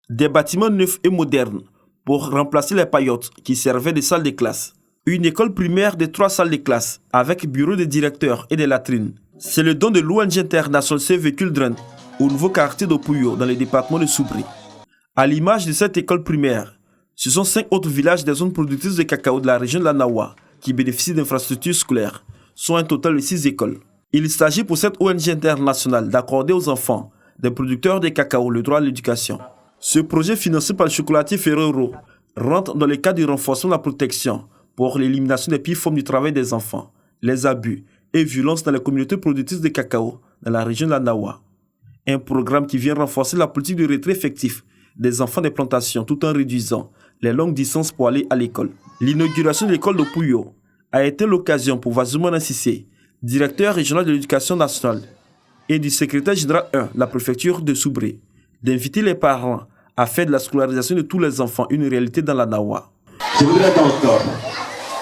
Des bâtiments neufs et modernes pour remplacer les paillotes qui servaient de salles de classe. Une école primaire de 3 salles de classe avec bureau de directeur et des latrines. C'est le don de l'ONG internationale Save Children au nouveau quartier de Puyo dans le département de Soubré. À l'image de cette école primaire, ce sont 5 autres villages des zones productrices de cacao de la région de la Nawa qui bénéficient d'infrastructures scolaires, soit un total de 6 écoles. Il s'agit pour cette ONG internationale d'accorder aux enfants des producteurs de cacao le droit à l'éducation. Ce projet financé par le chocolatier Ferrero rentre dans le cadre du renforcement de la protection pour l'élimination des pires formes du travail des enfants, les abus et violences dans les communautés productrices de cacao dans la région de la Nawa. Un programme qui vient renforcer la politique de retrait effectif des enfants des plantations tout en réduisant les longues distances pour aller à l'école. L'inauguration de l'école de Puyo a été l'occasion pour Vazoumana Sissé, directeur régional de l'éducation nationale, et du secrétaire général 1 de la préfecture de Soubré, d'inviter les parents à faire de la scolarisation de tous les enfants une réalité dans la Nawa. Je voudrais donc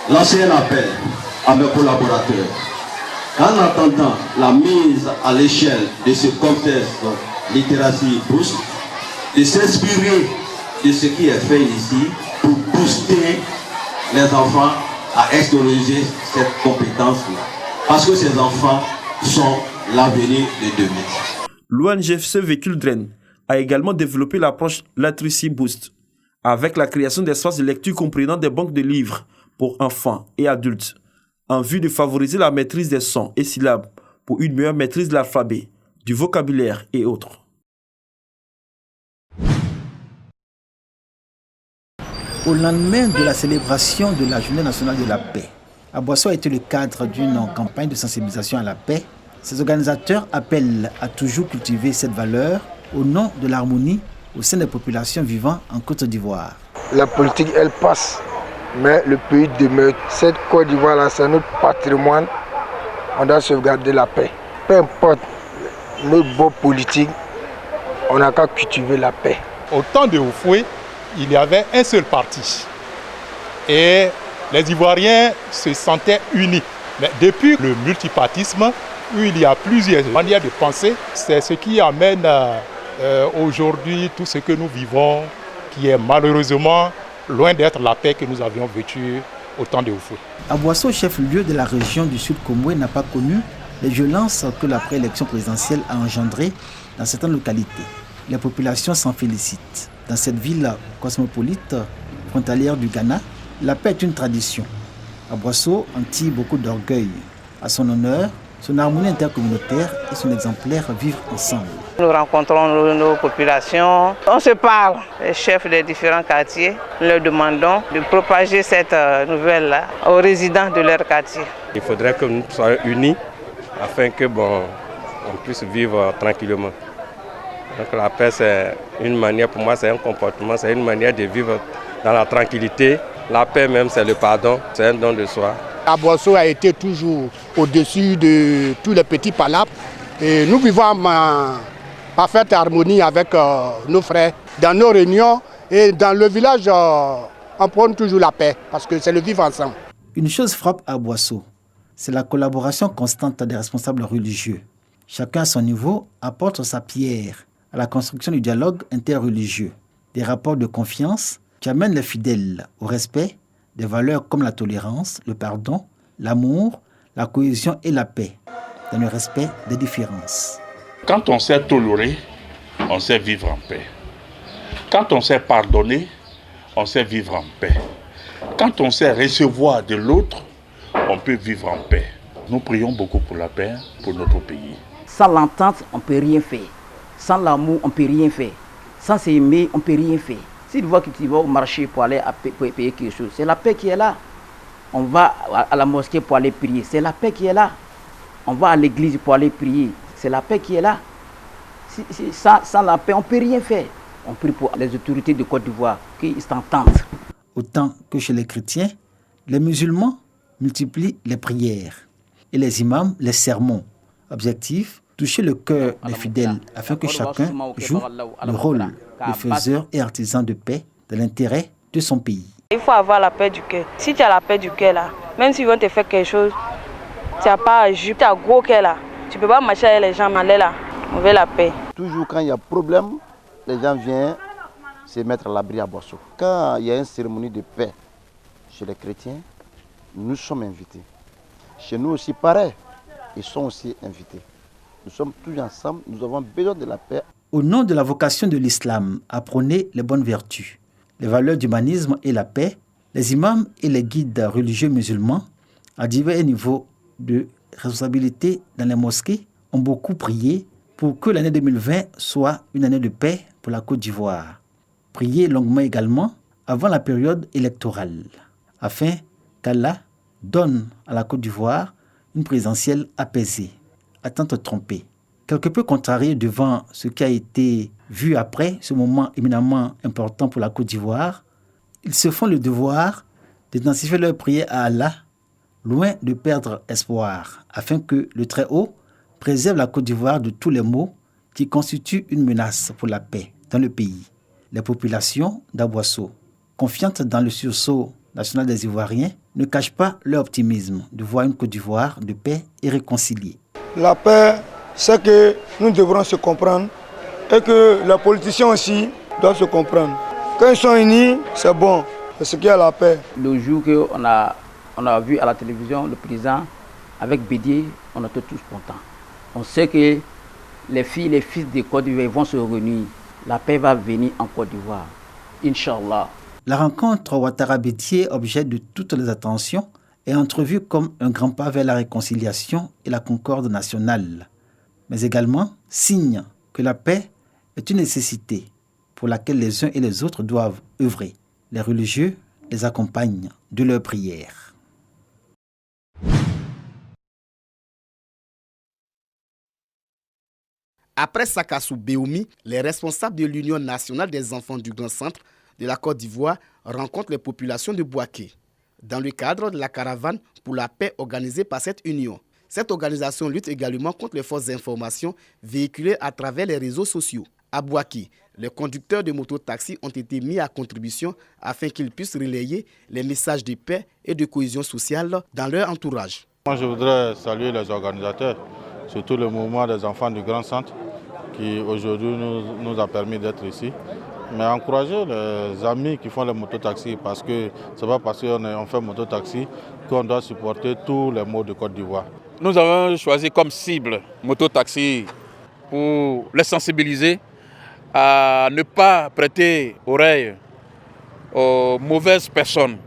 lancer un appel à mes collaborateurs. En attendant la mise à l'échelle de ce contexte littératie boost, de s'inspirer de ce qui est fait ici pour booster les enfants à extérioriser cette compétence-là. Parce que ces enfants sont l'avenir de demain. L'ONG Save Children a également développé l'approche Literacy Boost avec la création d'espaces de lecture comprenant des banques de livres pour enfants et adultes en vue de favoriser la maîtrise des sons et syllabes pour une meilleure maîtrise de l'alphabet, du vocabulaire et autres. Au lendemain de la célébration de la Journée nationale de la paix, Aboissou a été le cadre d'une campagne de sensibilisation à la paix. Ces organisateurs appellent à toujours cultiver cette valeur au nom de l'harmonie au sein des populations vivant en Côte d'Ivoire. La politique, elle passe, mais le pays demeure. Cette Côte d'Ivoire-là, c'est notre patrimoine. On doit sauvegarder la paix. Peu importe notre beau politique, on n'a qu'à cultiver la paix. Au temps de Houphouët, il y avait un seul parti. Et les Ivoiriens se sentaient unis. Mais depuis le multipartisme, où il y a plusieurs manières de penser, c'est ce qui amène aujourd'hui tout ce que nous vivons, qui est malheureusement loin d'être la paix que nous avions vécue au temps de Houphouët. Aboissou, chef-lieu de la région du Sud Comoué, n'a pas connu les violences que la préélection présidentielle a engendrées dans certaines localités. Les populations s'en félicitent. Dans cette ville cosmopolite, frontalière du Ghana, la paix est une tradition. Aboissou en tire beaucoup d'orgueil. À son honneur, son harmonie intercommunautaire et son exemplaire vivent ensemble. Nous rencontrons nos populations, on se parle, les chefs des différents quartiers. Nous leur demandons de propager cette nouvelle-là aux résidents de leur quartier. Il faudrait que nous soyons unis afin que on puisse vivre tranquillement. Donc la paix, c'est une manière, pour moi, c'est un comportement, c'est une manière de vivre dans la tranquillité. La paix même, c'est le pardon, c'est un don de soi. Aboissou a été toujours au-dessus de tous les petits palabres. Et nous vivons en parfaite harmonie avec nos frères. Dans nos réunions et dans le village, on prône toujours la paix parce que c'est le vivre ensemble. Une chose frappe à Aboissou, c'est la collaboration constante des responsables religieux. Chacun à son niveau apporte sa pierre à la construction du dialogue interreligieux, des rapports de confiance qui amènent les fidèles au respect des valeurs comme la tolérance, le pardon, l'amour, la cohésion et la paix, dans le respect des différences. Quand on sait tolérer, on sait vivre en paix. Quand on sait pardonner, on sait vivre en paix. Quand on sait recevoir de l'autre, on peut vivre en paix. Nous prions beaucoup pour la paix, pour notre pays. Sans l'entente, on ne peut rien faire. Sans l'amour, on ne peut rien faire. Sans s'aimer, on ne peut rien faire. Si tu vois que tu vas au marché pour aller pour payer quelque chose, c'est la paix qui est là. On va à la mosquée pour aller prier, c'est la paix qui est là. On va à l'église pour aller prier, c'est la paix qui est là. Sans la paix, on ne peut rien faire. On prie pour les autorités de Côte d'Ivoire, qu'ils s'entendent. Autant que chez les chrétiens, les musulmans multiplient les prières et les imams les sermons. Objectif, toucher le cœur des fidèles afin que chacun joue le rôle de faiseur et artisan de paix dans l'intérêt de son pays. Il faut avoir la paix du cœur. Si tu as la paix du cœur là, même s'ils vont te faire quelque chose, tu n'as pas à juger, tu as gros cœur là. Tu ne peux pas marcher avec les gens malais là. On veut la paix. Toujours quand il y a problème, les gens viennent se mettre à l'abri à Bosso. Quand il y a une cérémonie de paix chez les chrétiens, nous sommes invités. Chez nous aussi, pareil, ils sont aussi invités. Nous sommes tous ensemble, nous avons besoin de la paix. Au nom de la vocation de l'islam à prôner les bonnes vertus, les valeurs d'humanisme et la paix, les imams et les guides religieux musulmans, à divers niveaux de responsabilité dans les mosquées, ont beaucoup prié pour que l'année 2020 soit une année de paix pour la Côte d'Ivoire. Prié longuement également avant la période électorale, afin qu'Allah donne à la Côte d'Ivoire une présidentielle apaisée, à tant trompée. Quelque peu contrarié devant ce qui a été vu après ce moment éminemment important pour la Côte d'Ivoire, ils se font le devoir d'intensifier leur prière à Allah, loin de perdre espoir, afin que le Très-Haut préserve la Côte d'Ivoire de tous les maux qui constituent une menace pour la paix dans le pays. Les populations d'Abosso, confiantes dans le sursaut national des Ivoiriens, ne cachent pas leur optimisme de voir une Côte d'Ivoire de paix et réconciliée. La paix, c'est que nous devrons se comprendre et que les politiciens aussi doivent se comprendre. Quand ils sont unis, c'est bon, c'est ce qui est la paix. Le jour qu'on a vu à la télévision le président avec Bédier, on était tous contents. On sait que les filles et les fils de Côte d'Ivoire vont se réunir. La paix va venir en Côte d'Ivoire, Inch'Allah. La rencontre Ouattara-Bédier, objet de toutes les attentions, est entrevue comme un grand pas vers la réconciliation et la concorde nationale, mais également signe que la paix est une nécessité pour laquelle les uns et les autres doivent œuvrer. Les religieux les accompagnent de leurs prières. Après Sakassou Béoumi, les responsables de l'Union nationale des enfants du Grand Centre de la Côte d'Ivoire rencontrent les populations de Bouaké dans le cadre de la caravane pour la paix organisée par cette union. Cette organisation lutte également contre les fausses informations véhiculées à travers les réseaux sociaux. À Bouaké, les conducteurs de mototaxis ont été mis à contribution afin qu'ils puissent relayer les messages de paix et de cohésion sociale dans leur entourage. Moi, je voudrais saluer les organisateurs, surtout le mouvement des enfants du Grand Centre qui aujourd'hui nous a permis d'être ici. Mais encourager les amis qui font les mototaxis parce que ce n'est pas parce qu'on fait mototaxi qu'on doit supporter tous les maux de Côte d'Ivoire. Nous avons choisi comme cible mototaxi pour les sensibiliser à ne pas prêter oreille aux mauvaises personnes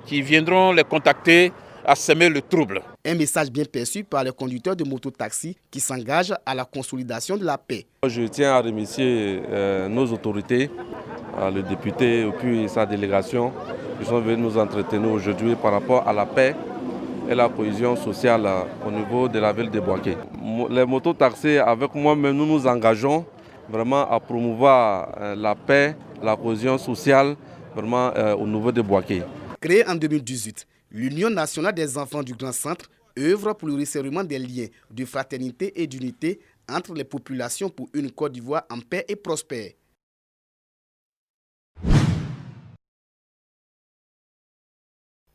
qui viendront les contacter à semer le trouble. Un message bien perçu par les conducteurs de mototaxi qui s'engagent à la consolidation de la paix. Je tiens à remercier nos autorités, le député et puis sa délégation qui sont venus nous entretenir aujourd'hui par rapport à la paix et la cohésion sociale au niveau de la ville de Bouaké. Les mototaxis, avec moi-même, nous nous engageons vraiment à promouvoir la paix, la cohésion sociale vraiment au niveau de Bouaké. Créée en 2018, l'Union nationale des enfants du Grand Centre œuvre pour le resserrement des liens de fraternité et d'unité entre les populations pour une Côte d'Ivoire en paix et prospère.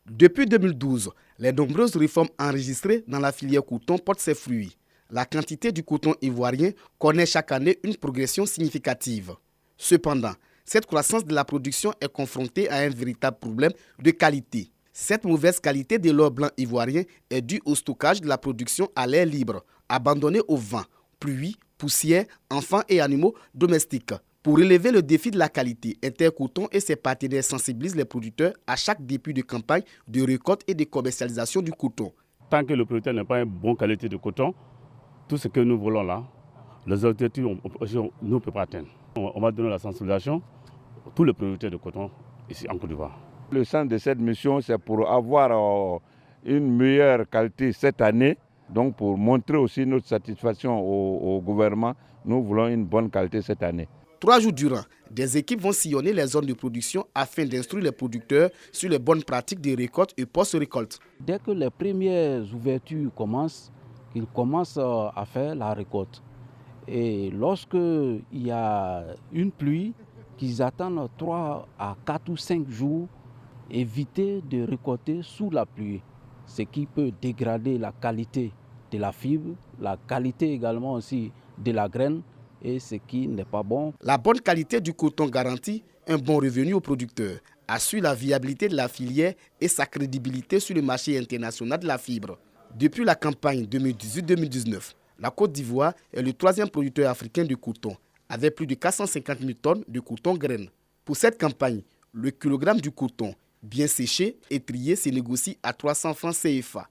Depuis 2012, les nombreuses réformes enregistrées dans la filière coton portent ses fruits. La quantité du coton ivoirien connaît chaque année une progression significative. Cependant, cette croissance de la production est confrontée à un véritable problème de qualité. Cette mauvaise qualité de l'or blanc ivoirien est due au stockage de la production à l'air libre, abandonné au vent, pluie, poussière, enfants et animaux domestiques. Pour relever le défi de la qualité, Intercoton et ses partenaires sensibilisent les producteurs à chaque début de campagne de récolte et de commercialisation du coton. Tant que le producteur n'a pas une bonne qualité de coton, tout ce que nous voulons là, les objectifs, nous ne pouvons pas atteindre. On va donner la sensibilisation à tous les producteurs de coton ici en Côte d'Ivoire. Le sens de cette mission, c'est pour avoir une meilleure qualité cette année. Donc pour montrer aussi notre satisfaction au gouvernement, nous voulons une bonne qualité cette année. 3 jours durant, des équipes vont sillonner les zones de production afin d'instruire les producteurs sur les bonnes pratiques de récolte et post-récolte. Dès que les premières ouvertures commencent, ils commencent à faire la récolte. Et lorsqu'il y a une pluie, qu'ils attendent 3 à 4 ou 5 jours, éviter de récolter sous la pluie, ce qui peut dégrader la qualité de la fibre, la qualité également aussi de la graine, et ce qui n'est pas bon. La bonne qualité du coton garantit un bon revenu aux producteurs, assure la viabilité de la filière et sa crédibilité sur le marché international de la fibre. Depuis la campagne 2018-2019, la Côte d'Ivoire est le 3e producteur africain de coton, avec plus de 450 000 tonnes de coton graines. Pour cette campagne, le kilogramme du coton bien séché et trié se négocie à 300 francs CFA.